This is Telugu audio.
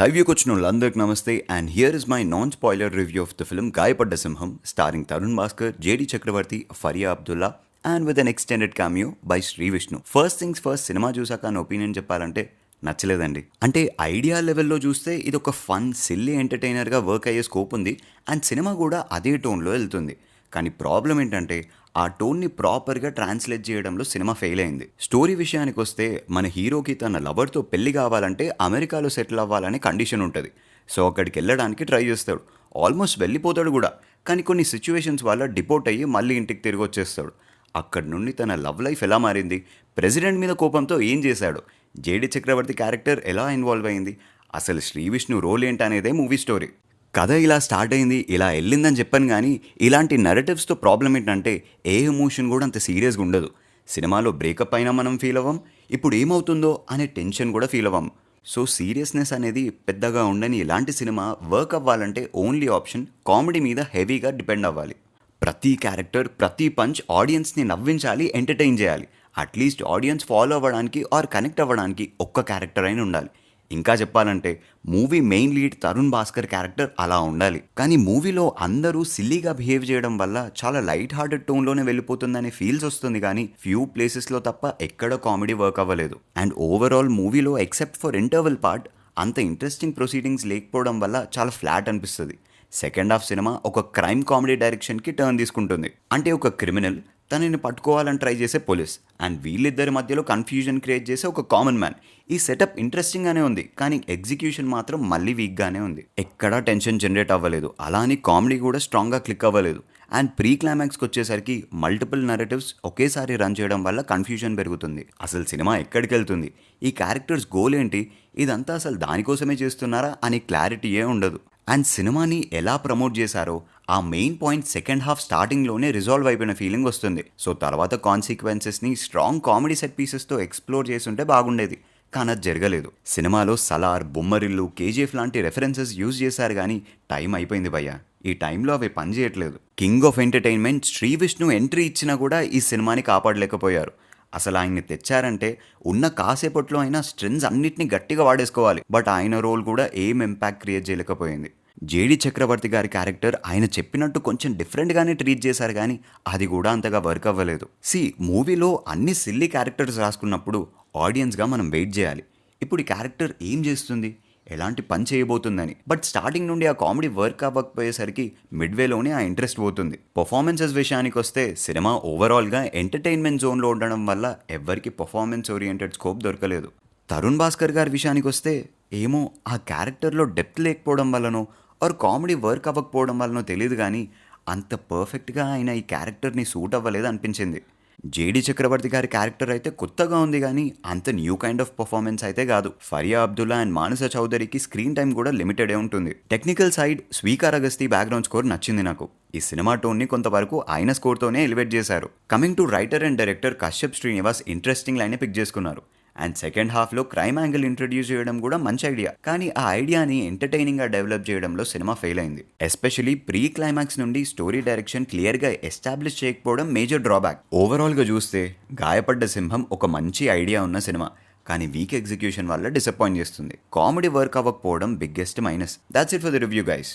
హైవ్యూకి వచ్చిన వాళ్ళందరికి నమస్తే and here is my non spoiler review of the film Gayapadda Simham starring Tarun Bhaskar, JD Chakravarthy, Faria Abdullah and with an extended cameo by Sree Vishnu. First things first, cinema చూసాక నా ఒపీనియన్ చెప్పాలంటే నచ్చలేదండి. అంటే ఐడియా లెవెల్లో చూస్తే ఇది ఒక ఫన్ సిల్లీ ఎంటర్టైనర్గా వర్క్ అయ్యే స్కోప్ ఉంది అండ్ సినిమా కూడా అదే టోన్లో వెళ్తుంది. కానీ ప్రాబ్లం ఏంటంటే ఆ టోన్ని ప్రాపర్గా ట్రాన్స్లేట్ చేయడంలో సినిమా ఫెయిల్ అయింది. స్టోరీ విషయానికి వస్తే మన హీరోకి తన లవర్తో పెళ్లి కావాలంటే అమెరికాలో సెటిల్ అవ్వాలనే కండిషన్ ఉంటుంది. సో అక్కడికి వెళ్ళడానికి ట్రై చేస్తాడు, ఆల్మోస్ట్ వెళ్ళిపోతాడు కూడా. కానీ కొన్ని సిచ్యువేషన్స్ వల్ల డిపోర్ట్ అయ్యి మళ్ళీ ఇంటికి తిరిగి వచ్చేస్తాడు. అక్కడి నుండి తన లవ్ లైఫ్ ఎలా మారింది, ప్రెసిడెంట్ మీద కోపంతో ఏం చేశాడు, జేడి చక్రవర్తి క్యారెక్టర్ ఎలా ఇన్వాల్వ్ అయింది, అసలు శ్రీ విష్ణు రోల్ ఏంటనేదే మూవీ స్టోరీ. కథ ఇలా స్టార్ట్ అయింది, ఇలా వెళ్ళిందని చెప్పాను. కానీ ఇలాంటి నరేటివ్స్తో ప్రాబ్లం ఏంటంటే ఏ ఎమోషన్ కూడా అంత సీరియస్గా ఉండదు. సినిమాలో బ్రేకప్ అయినా మనం ఫీల్ అవ్వం, ఇప్పుడు ఏమవుతుందో అనే టెన్షన్ కూడా ఫీల్ అవ్వం. సో సీరియస్నెస్ అనేది పెద్దగా ఉండని ఇలాంటి సినిమా వర్క్ అవ్వాలంటే ఓన్లీ ఆప్షన్ కామెడీ మీద హెవీగా డిపెండ్ అవ్వాలి. ప్రతి క్యారెక్టర్, ప్రతి పంచ్ ఆడియన్స్ని నవ్వించాలి, ఎంటర్టైన్ చేయాలి. అట్లీస్ట్ ఆడియన్స్ ఫాలో అవ్వడానికి ఆర్ కనెక్ట్ అవ్వడానికి ఒక్క క్యారెక్టర్ అయినా ఉండాలి. ఇంకా చెప్పాలంటే movie main lead Tarun Bhaskar character అలా ఉండాలి. కానీ మూవీలో అందరూ సిల్లీగా బిహేవ్ చేయడం వల్ల చాలా లైట్ హార్టెడ్ టోన్లోనే వెళ్ళిపోతుందనే ఫీల్స్ వస్తుంది. కానీ ఫ్యూ ప్లేసెస్లో తప్ప ఎక్కడ కామెడీ వర్క్ అవ్వలేదు. అండ్ ఓవరాల్ మూవీలో ఎక్సెప్ట్ ఫర్ ఇంటర్వెల్ పార్ట్ అంత ఇంట్రెస్టింగ్ ప్రొసీడింగ్స్ లేకపోవడం వల్ల చాలా ఫ్లాట్ అనిపిస్తుంది. సెకండ్ హాఫ్ సినిమా ఒక క్రైమ్ కామెడీ డైరెక్షన్కి టర్న్ తీసుకుంటుంది. అంటే ఒక క్రిమినల్, తనని పట్టుకోవాలని ట్రై చేసే పోలీస్ అండ్ వీళ్ళిద్దరి మధ్యలో కన్ఫ్యూజన్ క్రియేట్ చేసే ఒక కామన్ మ్యాన్. ఈ సెటప్ ఇంట్రెస్టింగ్గానే ఉంది, కానీ ఎగ్జిక్యూషన్ మాత్రం మళ్ళీ వీక్గానే ఉంది. ఎక్కడా టెన్షన్ జనరేట్ అవ్వలేదు, అలా అని కామెడీ కూడా స్ట్రాంగ్గా క్లిక్ అవ్వలేదు. అండ్ ప్రీ క్లైమాక్స్కి వచ్చేసరికి మల్టిపుల్ నరేటివ్స్ ఒకేసారి రన్ చేయడం వల్ల కన్ఫ్యూజన్ పెరుగుతుంది. అసలు సినిమా ఎక్కడికి వెళ్తుంది, ఈ క్యారెక్టర్స్ గోల్ ఏంటి, ఇదంతా అసలు దానికోసమే చేస్తున్నారా అని క్లారిటీయే ఉండదు. అండ్ సినిమాని ఎలా ప్రమోట్ చేశారో ఆ మెయిన్ పాయింట్ సెకండ్ హాఫ్ స్టార్టింగ్లోనే రిజాల్వ్ అయిపోయిన ఫీలింగ్ వస్తుంది. సో తర్వాత కాన్సిక్వెన్సెస్ని స్ట్రాంగ్ కామెడీ సెట్ పీసెస్తో ఎక్స్ప్లోర్ చేస్తుంటే బాగుండేది, కానీ అది జరగలేదు. సినిమాలో సలార్, బొమ్మరిల్లు, కేజీఎఫ్ లాంటి రెఫరెన్సెస్ యూజ్ చేశారు, కానీ టైం అయిపోయింది భయ్యా. ఈ టైంలో అవి పనిచేయట్లేదు. King of entertainment Sree Vishnu entry ఇచ్చినా కూడా ఈ సినిమాని కాపాడలేకపోయారు. అసలు ఆయన్ని తెచ్చారంటే ఉన్న కాసేపట్లో అయినా స్ట్రెంగ్స్ అన్నిటిని గట్టిగా వాడేసుకోవాలి. బట్ ఆయన రోల్ కూడా ఏం ఇంపాక్ట్ క్రియేట్ చేయలేకపోయింది. జేడి చక్రవర్తి గారి క్యారెక్టర్ ఆయన చెప్పినట్టు కొంచెం డిఫరెంట్గానే ట్రీట్ చేశారు, కానీ అది కూడా అంతగా వర్క్ అవ్వలేదు. మూవీలో అన్ని సిల్లీ క్యారెక్టర్స్ రాసుకున్నప్పుడు ఆడియన్స్గా మనం వెయిట్ చేయాలి, ఇప్పుడు ఈ క్యారెక్టర్ ఏం చేస్తుంది, ఎలాంటి పని చేయబోతుందని. బట్ స్టార్టింగ్ నుండి ఆ కామెడీ వర్క్ అవ్వకపోయేసరికి మిడ్వేలోనే ఆ ఇంట్రెస్ట్ పోతుంది. పర్ఫార్మెన్సెస్ విషయానికి వస్తే సినిమా ఓవరాల్గా ఎంటర్టైన్మెంట్ జోన్లో ఉండడం వల్ల ఎవ్వరికి పర్ఫార్మెన్స్ ఓరియంటెడ్ స్కోప్ దొరకలేదు. తరుణ్ భాస్కర్ గారి విషయానికి వస్తే ఏమో ఆ క్యారెక్టర్లో డెప్త్ లేకపోవడం వల్లనో ఆర్ కామెడీ వర్క్ అవ్వకపోవడం వల్లనో తెలియదు, కానీ అంత పర్ఫెక్ట్గా ఆయన ఈ క్యారెక్టర్ని సూట్ అవ్వలేదు అనిపించింది. జేడి చక్రవర్తి గారి క్యారెక్టర్ అయితే కొత్తగా ఉంది, కానీ అంత న్యూ కైండ్ ఆఫ్ పర్ఫార్మెన్స్ అయితే కాదు. ఫరియా అబ్దుల్లా అండ్ మానస చౌదరికి స్క్రీన్ టైం కూడా లిమిటెడే ఉంటుంది. Technical side Sweekar Agasthi background score నచ్చింది నాకు. ఈ సినిమా టోన్ని కొంతవరకు ఆయన స్కోర్తోనే ఎలివేట్ చేశారు. Coming to writer and director Kashyap Srinivas interesting లైనే పిక్ చేసుకున్నారు. అండ్ సెకండ్ హాఫ్లో క్రైమ్ యాంగిల్ ఇంట్రడ్యూస్ చేయడం కూడా మంచి ఐడియా, కానీ ఆ ఐడియాని ఎంటర్టైనింగ్గా డెవలప్ చేయడంలో సినిమా ఫెయిల్ అయింది. ఎస్పెషలీ ప్రీ క్లైమాక్స్ నుండి స్టోరీ డైరెక్షన్ క్లియర్గా ఎస్టాబ్లిష్ చేయకపోవడం మేజర్ డ్రాబ్యాక్. ఓవరాల్గా చూస్తే గాయపడ్డ సింహం ఒక మంచి ఐడియా ఉన్న సినిమా, కానీ వీక్ ఎగ్జిక్యూషన్ వల్ల డిసప్పాయింట్ చేస్తుంది. కామెడీ వర్క్ అవ్వకపోవడం biggest minus. That's it for the review guys.